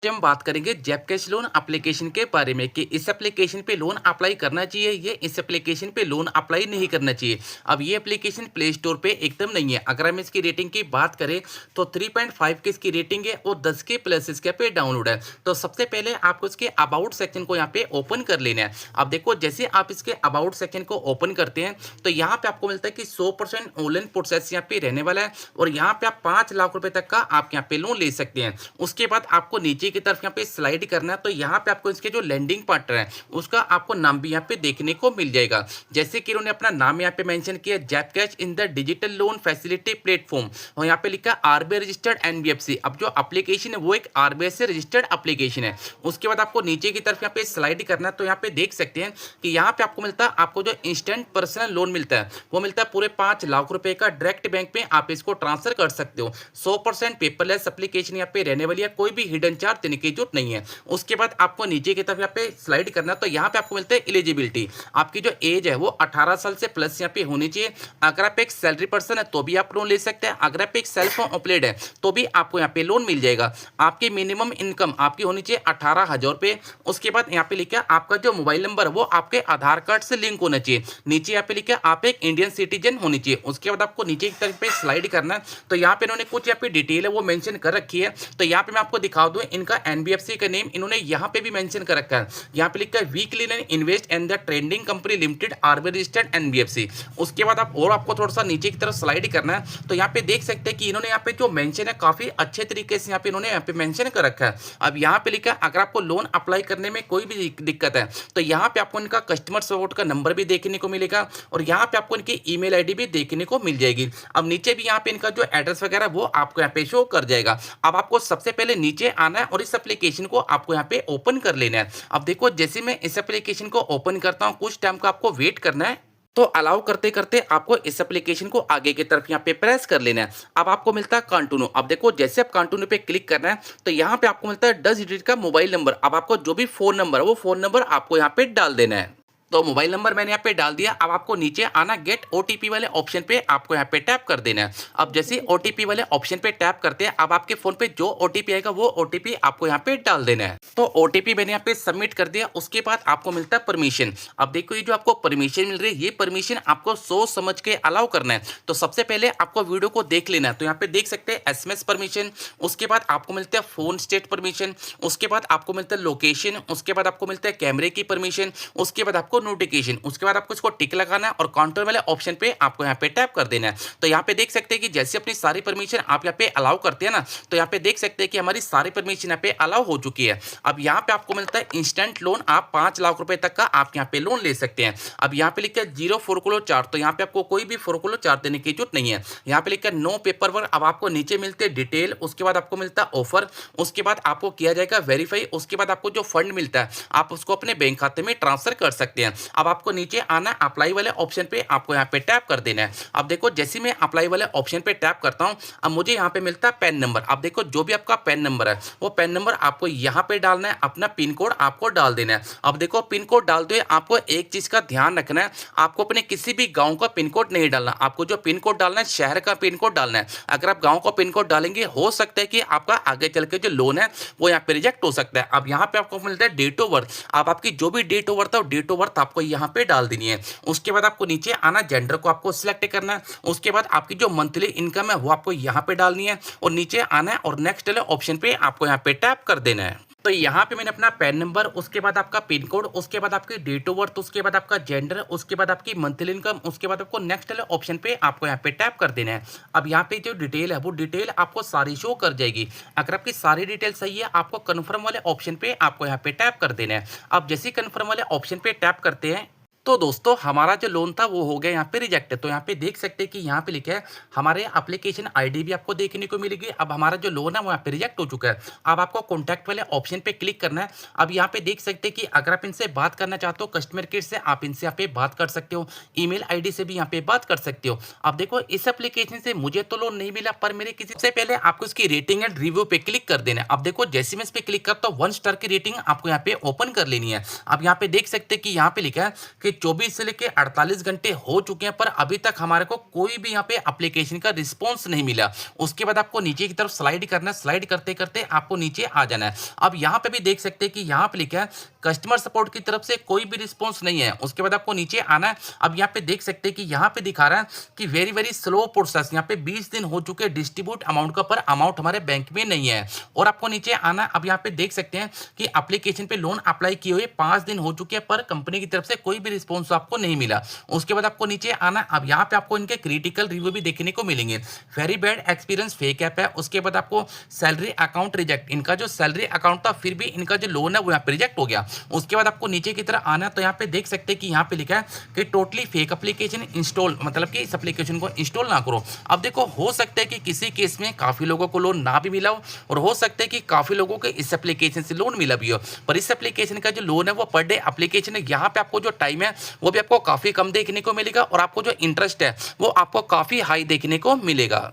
हम बात करेंगे जैप कैश लोन एप्लीकेशन के बारे में कि इस एप्लीकेशन पे लोन अप्लाई करना चाहिए या इस एप्लीकेशन पे लोन अप्लाई नहीं करना चाहिए। अब ये एप्लीकेशन प्ले स्टोर पे एकदम नहीं है। अगर हम इसकी रेटिंग की बात करें तो 3.5 की इसकी रेटिंग है और 10 के प्लस इसके पे डाउनलोड है। तो सबसे पहले आपको इसके अबाउट सेक्शन को यहाँ पे ओपन कर लेना है। अब देखो जैसे आप इसके अबाउट सेक्शन को ओपन करते हैं तो यहाँ पे आपको मिलता है कि 100% ऑनलाइन प्रोसेस यहाँ पे रहने वाला है और यहाँ पे आप 5 लाख रुपए तक का आप यहाँ पे लोन ले सकते हैं। उसके बाद आपको नीचे की तरफ यहाँ पे स्लाइड करना है तो यहाँ पे आपको इसके जो लैंडिंग पार्टनर है उसका आपको नाम भी यहाँ पे देखने को मिल जाएगा। जैसे कि उन्होंने अपना नाम यहाँ पे मेंशन किया JAP cash in the digital loan facility platform और यहाँ पे लिखा आरबीआई रजिस्टर्ड एनबीएफसी। अब जो एप्लीकेशन है वो एक आरबीआई से रजिस्टर्ड एप्लीकेशन है। उसके बाद आपको नीचे की तरफ यहाँ पे स्लाइड करना है तो यहाँ पे देख सकते हैं कि यहाँ पे आपको मिलता है आपको जो इंस्टेंट पर्सनल लोन मिलता है वो मिलता है पूरे 5 लाख रुपए का डायरेक्ट बैंक में आप इसको ट्रांसफर कर सकते हो। 100% पेपरलेस एप्लीकेशन यहाँ पे रहने वाली है, कोई भी हिडन चार्ज देने की जरूरत नहीं है। उसके बाद आपको नीचे की तरफ यहाँ पे स्लाइड करना तो यहाँ पे आपको मिलता है एलिजिबिलिटी। आपकी जो एज है वो 18 साल से प्लस यहाँ पे होनी चाहिए। अगर आप एक सैलरी पर्सन है तो भी आप लोन ले सकते हैं। अगर आप एक सेल्फ एम्प्लॉयड है तो भी आपको यहाँ पे लोन मिल जाएगा। आपकी मिनिमम इनकम आपकी होनी चाहिए 18,000 रुपये। उसके बाद यहाँ पे लिखा है आपका जो मोबाइल नंबर है वो आपके आधार कार्ड से लिंक होना चाहिए। नीचे यहाँ पे लिखा है आप एक इंडियन सिटीजन होनी चाहिए। उसके बाद आपको नीचे की तरफ पे स्लाइड करना है तो यहाँ पे इन्होंने कुछ यहाँ पे डिटेल है वो मेंशन कर रखी है। तो यहाँ पे मैं आपको दिखा दूं इनका एनबीएफसी का नेम इन्होंने यहाँ पे भी मेंशन कर रखा है। यहाँ पे लिखा है weekly invest and the trending company limited RBI registered NBFC. उसके बाद आप और आपको थोड़ा सा नीचे की तरफ स्लाइड करना है तो यहाँ पे देख सकते हैं कि इन्होंने यहाँ पे जो मेंशन है काफी अच्छे तरीके से यहाँ पे इन्होंने यहाँ पे मेंशन कर रखा है। अब यहाँ पे लिखा है अगर आपको लोन अप्लाई करने में कोई भी दिक्कत है तो यहाँ पे आपको इनका कस्टमर सपोर्ट का नंबर भी देखने को मिलेगा और यहाँ पे आपको इनकी ईमेल आईडी भी देखने को मिल जाएगी। अब नीचे भी यहाँ पे इनका जो एड्रेस वगैरह वो आपको यहाँ पे शो कर जाएगा। अब आपको सबसे पहले नीचे आना है और इस एप्लीकेशन को आपको यहाँ पे ओपन कर लेना है। अब देखो जैसे मैं इस एप्लीकेशन को ओपन करता हूँ कुछ टाइम का आपको वेट करना है तो अलाउ करते करते आपको इस एप्लीकेशन को आगे की तरफ यहाँ पे प्रेस कर लेना है। अब आपको मिलता है कंटिन्यू। अब देखो जैसे आप कंटिन्यू पे क्लिक करना है तो यहाँ पे आपको मिलता है 10 डिजिट का मोबाइल नंबर। अब आपको जो भी फोन नंबर है वो फोन नंबर आपको यहाँ पे डाल देना है। तो मोबाइल नंबर मैंने यहाँ पे डाल दिया। अब आपको नीचे आना गेट ओटीपी वाले ऑप्शन पे आपको यहाँ पे टैप कर देना है। अब जैसे ओटीपी वाले ऑप्शन पे टैप करते हैं अब आपके फोन पे जो ओटीपी आएगा वो ओटीपी आपको यहाँ पे डाल देना है। तो ओटीपी मैंने यहाँ पे सबमिट कर दिया। उसके बाद आपको मिलता है परमिशन। अब देखो ये जो आपको परमिशन मिल रही है ये परमिशन आपको सोच समझ के अलाउ करना है। तो सबसे पहले आपको वीडियो को देख लेना है तो यहाँ पे देख सकते हैं एसएमएस परमिशन। उसके बाद आपको मिलता है फोन स्टेट परमिशन। उसके बाद आपको मिलता है लोकेशन। उसके बाद आपको मिलता है कैमरे की परमिशन। उसके बाद आपको नोटिफिकेशन। उसके बाद आपको इसको टिक लगाना है और काउंटर वाले ऑप्शन पे आपको यहाँ पे टैप कर देना है। तो यहाँ पे देख सकते हैं कि जैसे अपनी सारी परमिशन आप यहाँ पे अलाउ करते हैं ना तो यहाँ पे देख सकते हैं कि हमारी सारी परमिशन यहाँ पे अलाउ हो चुकी है। अब यहाँ पे आपको मिलता है इंस्टेंट लोन। आप 5 लाख रुपए तक का आप यहाँ पे लोन ले सकते हैं। अब यहाँ पे लिखा है 0 फोरक्लोजर चार्ज। तो यहाँ पे आपको कोई भी फोरक्लोजर चार्ज देने की जरूरत नहीं है। यहाँ पे लिखा है नो पेपर वर्क। अब आपको नीचे मिलते हैं डिटेल। उसके बाद आपको मिलता है ऑफर। उसके बाद आपको किया जाएगा वेरीफाई। उसके बाद आपको जो फंड मिलता है आप उसको अपने बैंक खाते में ट्रांसफर कर सकते हैं। अब आपको नीचे आना अप्लाई वाले ऑप्शन पे आपको यहाँ पे टैप कर देना है। अब देखो जैसे मैं अप्लाई वाले ऑप्शन पे टैप करता हूँ अब मुझे यहाँ पे मिलता है पैन नंबर। अब देखो जो भी आपका पैन नंबर है वो पैन नंबर आपको यहाँ पे डालना है। अपना पिन कोड आपको डाल देना है। अब देखो पिन कोड डालते हुए आपको एक चीज का ध्यान रखना है आपको अपने किसी भी गाँव का पिन कोड नहीं डालना। आपको जो पिन कोड डालना है शहर का पिन कोड डालना है। अगर आप गाँव का पिन कोड डालेंगे हो सकता है कि आपका आगे चल के जो लोन है वो यहाँ पे रिजेक्ट हो सकता है। अब यहाँ पे आपको मिलता है डेट ऑफ बर्थ। आप आपकी जो भी डेट ऑफ बर्थ है डेट ऑफ बर्थ आपको यहाँ पे डाल देनी है। उसके बाद आपको नीचे आना जेंडर को आपको सिलेक्ट करना है। उसके बाद आपकी जो मंथली इनकम है वो आपको यहाँ पे डालनी है और नीचे आना है और नेक्स्ट वाले ऑप्शन पे आपको यहाँ पे टैप कर देना है। तो यहाँ पे मैंने अपना पैन नंबर उसके बाद आपका पिन कोड उसके बाद आपकी डेट ऑफ बर्थ उसके बाद आपका जेंडर उसके बाद आपकी मंथली इनकम उसके बाद आपको नेक्स्ट वाले ऑप्शन पे आपको यहाँ पे टैप कर देना है। अब यहाँ पे जो डिटेल है वो डिटेल आपको सारी शो कर जाएगी। अगर आपकी सारी डिटेल सही है आपको कन्फर्म वाले ऑप्शन पे आपको यहाँ पे टैप कर देना है। अब जैसे कन्फर्म वाले ऑप्शन पे टैप करते हैं तो दोस्तों हमारा जो लोन था वो हो गया यहाँ पे रिजेक्ट। तो यहाँ पे देख सकते हैं कि यहाँ पे लिखा है हमारे एप्लीकेशन आईडी भी आपको देखने को मिलेगी। अब हमारा जो लोन है वो यहाँ पे रिजेक्ट हो चुका है। अब आपको कॉन्टैक्ट वाले ऑप्शन पे क्लिक करना है। अब यहाँ पे देख सकते हैं कि अगर आप इनसे बात करना चाहते हो कस्टमर केयर से आप इनसे यहाँ पे बात कर सकते हो। ईमेल आईडी से भी यहाँ पे बात कर सकते हो। अब देखो इस एप्लीकेशन से मुझे तो लोन नहीं मिला पर मेरे किसी से पहले आपको इसकी रेटिंग एंड रिव्यू पे क्लिक कर देना है। अब देखो जैसे मैं इस पे क्लिक करता हूँ 1 स्टार की रेटिंग आपको यहाँ पे ओपन कर लेनी है। अब यहाँ पे देख सकते हैं कि यहाँ पे लिखा है कि 24 से लेके 48 घंटे हो चुके हैं, पर अभी तक हमारे को कोई भी यहाँ पे एप्लीकेशन का रिस्पॉन्स नहीं मिला। उसके बाद आपको नीचे की तरफ स्लाइड करना है, स्लाइड करते करते आपको नीचे आ जाना है। अब यहाँ पे भी देख सकते हैं कि यहाँ पे लिखा है कस्टमर सपोर्ट की तरफ से कोई भी रिस्पॉन्स नहीं है। उसके बाद आपको नीचे आना है। अब यहाँ पे देख सकते हैं कि यहाँ पे दिखा रहा है कि वेरी वेरी स्लो प्रोसेस, यहाँ पे 20 दिन हो चुके डिस्ट्रीब्यूट अमाउंट का, पर अमाउंट हमारे बैंक में नहीं है। और आपको नीचे आना। अब यहाँ पे देख सकते हैं कि एप्लीकेशन पे लोन अप्लाई किए हुए 5 दिन हो चुके हैं, पर कंपनी की तरफ से कोई भी रिस्पॉन्स आपको नहीं मिला। उसके बाद आपको नीचे आना। अब यहाँ पे आपको इनके क्रिटिकल रिव्यू भी देखने को मिलेंगे। Very bad experience, fake app है। उसके बाद आपको सैलरी अकाउंट रिजेक्ट, इनका जो सैलरी अकाउंट था फिर भी इनका जो लोन है वो यहाँ पे रिजेक्ट हो गया। उसके बाद आपको नीचे की तरह आना। तो यहाँ पे देख सकते हैं कि यहाँ पे लिखा है कि टोटली फेक एप्लीकेशन इंस्टॉल, मतलब कि इस एप्लीकेशन को इंस्टॉल ना करो। अब देखो, हो सकता है कि किसी केस में काफी लोगों को लोन ना भी मिला हो, और हो सकता है कि काफी लोगों को इस एप्लीकेशन से लोन मिला भी हो। पर इस एप्लीकेशन का जो लोन है वो पर डे एप्लीकेशन है। यहाँ पे आपको जो टाइम है वो भी आपको काफी कम देखने को मिलेगा, और आपको जो इंटरेस्ट है वो आपको काफी हाई देखने को मिलेगा।